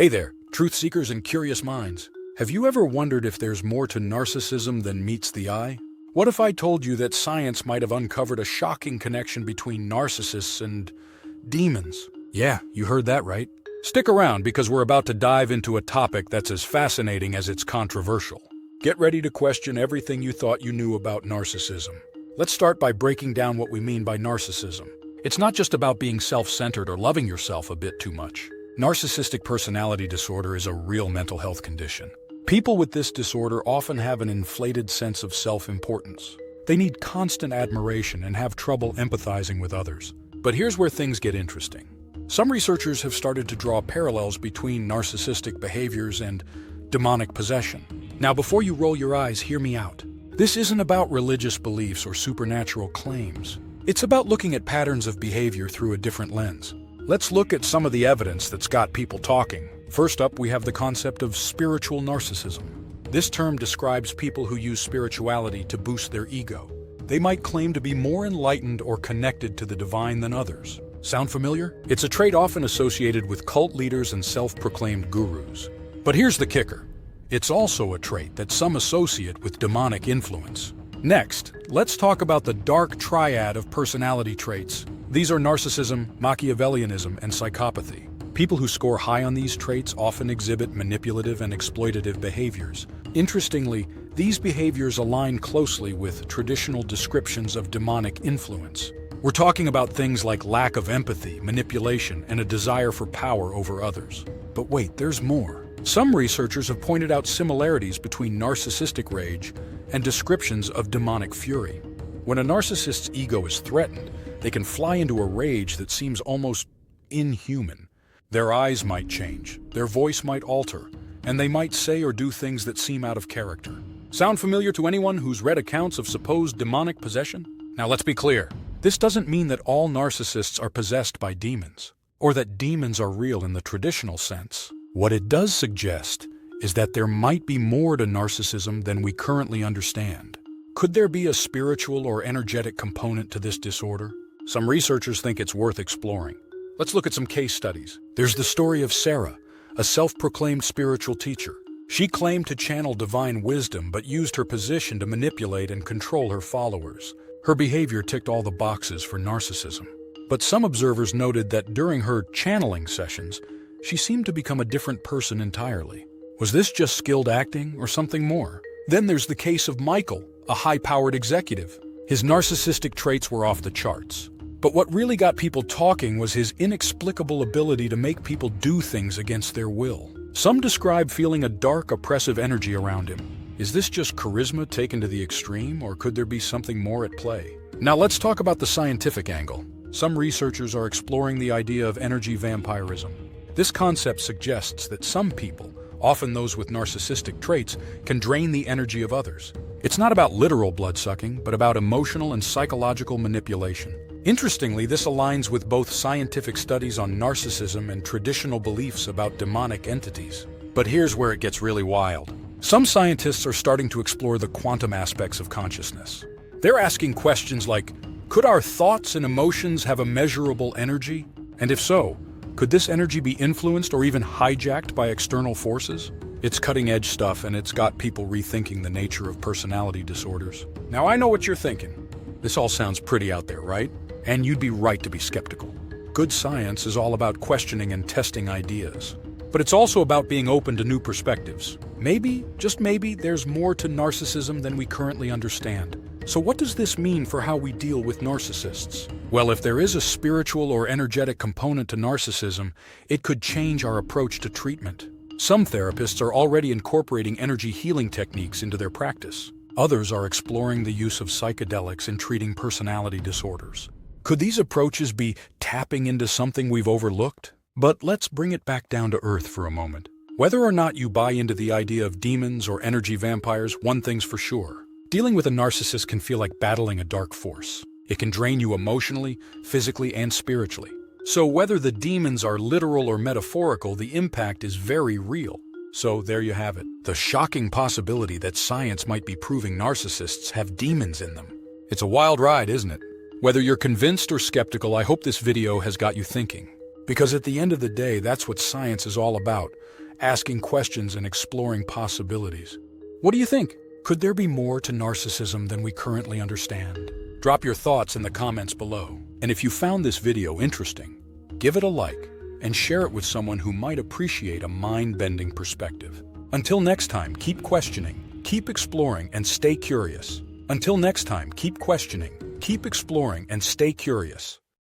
Hey there, truth seekers and curious minds. Have you ever wondered if there's more to narcissism than meets the eye? What if I told you that science might have uncovered a shocking connection between narcissists and demons? Yeah, you heard that right. Stick around because we're about to dive into a topic that's as fascinating as it's controversial. Get ready to question everything you thought you knew about narcissism. Let's start by breaking down what we mean by narcissism. It's not just about being self-centered or loving yourself a bit too much. Narcissistic personality disorder is a real mental health condition. People with this disorder often have an inflated sense of self-importance. They need constant admiration and have trouble empathizing with others. But here's where things get interesting. Some researchers have started to draw parallels between narcissistic behaviors and demonic possession. Now, before you roll your eyes, hear me out. This isn't about religious beliefs or supernatural claims. It's about looking at patterns of behavior through a different lens. Let's look at some of the evidence that's got people talking. First up, we have the concept of spiritual narcissism. This term describes people who use spirituality to boost their ego. They might claim to be more enlightened or connected to the divine than others. Sound familiar? It's a trait often associated with cult leaders and self-proclaimed gurus. But here's the kicker. It's also a trait that some associate with demonic influence. Next, let's talk about the dark triad of personality traits. These are narcissism, Machiavellianism, and psychopathy. People who score high on these traits often exhibit manipulative and exploitative behaviors. Interestingly, these behaviors align closely with traditional descriptions of demonic influence. We're talking about things like lack of empathy, manipulation, and a desire for power over others. But wait, there's more. Some researchers have pointed out similarities between narcissistic rage and descriptions of demonic fury. When a narcissist's ego is threatened, they can fly into a rage that seems almost inhuman. Their eyes might change, their voice might alter, and they might say or do things that seem out of character. Sound familiar to anyone who's read accounts of supposed demonic possession? Now let's be clear. This doesn't mean that all narcissists are possessed by demons, or that demons are real in the traditional sense. What it does suggest is that there might be more to narcissism than we currently understand. Could there be a spiritual or energetic component to this disorder? Some researchers think it's worth exploring. Let's look at some case studies. There's the story of Sarah, a self-proclaimed spiritual teacher. She claimed to channel divine wisdom but used her position to manipulate and control her followers. Her behavior ticked all the boxes for narcissism. But some observers noted that during her channeling sessions, she seemed to become a different person entirely. Was this just skilled acting or something more? Then there's the case of Michael, a high-powered executive. His narcissistic traits were off the charts. But what really got people talking was his inexplicable ability to make people do things against their will. Some describe feeling a dark, oppressive energy around him. Is this just charisma taken to the extreme, or could there be something more at play? Now let's talk about the scientific angle. Some researchers are exploring the idea of energy vampirism. This concept suggests that some people, often those with narcissistic traits, can drain the energy of others. It's not about literal blood-sucking, but about emotional and psychological manipulation. Interestingly, this aligns with both scientific studies on narcissism and traditional beliefs about demonic entities. But here's where it gets really wild. Some scientists are starting to explore the quantum aspects of consciousness. They're asking questions like, could our thoughts and emotions have a measurable energy? And if so, could this energy be influenced or even hijacked by external forces? It's cutting-edge stuff, and it's got people rethinking the nature of personality disorders. Now, I know what you're thinking. This all sounds pretty out there, right? And you'd be right to be skeptical. Good science is all about questioning and testing ideas. But it's also about being open to new perspectives. Maybe, just maybe, there's more to narcissism than we currently understand. So what does this mean for how we deal with narcissists? Well, if there is a spiritual or energetic component to narcissism, it could change our approach to treatment. Some therapists are already incorporating energy healing techniques into their practice. Others are exploring the use of psychedelics in treating personality disorders. Could these approaches be tapping into something we've overlooked? But let's bring it back down to earth for a moment. Whether or not you buy into the idea of demons or energy vampires, one thing's for sure. Dealing with a narcissist can feel like battling a dark force. It can drain you emotionally, physically, and spiritually. So whether the demons are literal or metaphorical, the impact is very real. So there you have it. The shocking possibility that science might be proving narcissists have demons in them. It's a wild ride, isn't it? Whether you're convinced or skeptical, I hope this video has got you thinking. Because at the end of the day, that's what science is all about, asking questions and exploring possibilities. What do you think? Could there be more to narcissism than we currently understand? Drop your thoughts in the comments below. And if you found this video interesting, give it a like and share it with someone who might appreciate a mind-bending perspective. Until next time, keep questioning, keep exploring, and stay curious. Until next time, keep questioning, keep exploring, and stay curious.